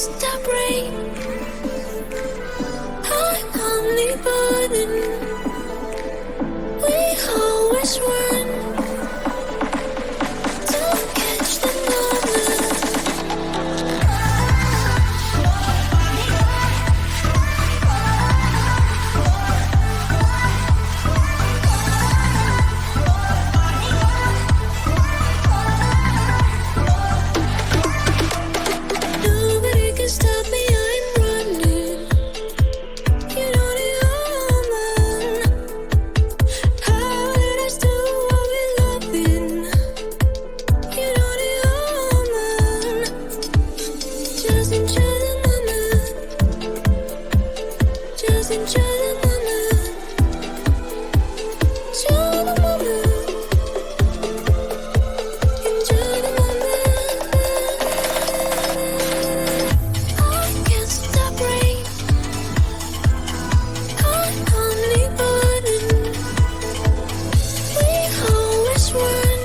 stop rain. I'm only burden. We always run. Don't catch the moment. Nobody can stop me, I'm running. You know the omen. How did I do what we loving? You know the omen. Just enjoy the moment. Just enjoy the moment. Enjoy the moment. Enjoy the moment. I can't stop rain. I'm only burden. We always run.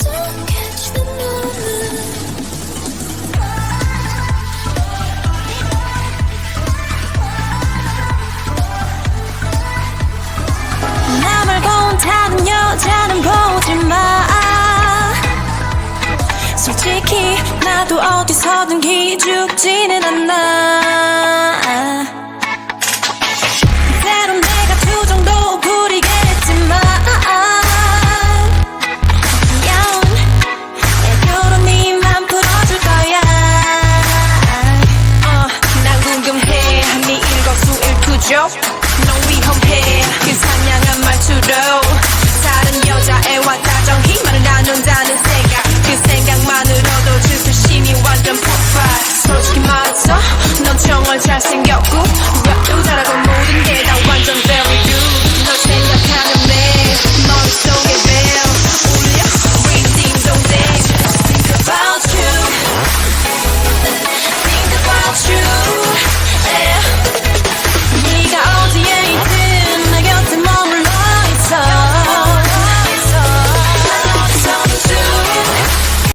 Don't catch the moment. 나 말고 다른 여자는 보지 마. 솔직히 나도 어디서든 기죽지는 않아. 때론 내가 투정도 부리겠지만 귀여운 애교로 니만 풀어줄 거야. 난 궁금해 네 일거수일투족. 넌 위험해 그 상냥한 말투로 다른 여자애와 다정히 말을 나눈다는 생각. 그 생각만으로도 질투심이 완전 폭발. 솔직히 말해서 넌 정말 잘생겼고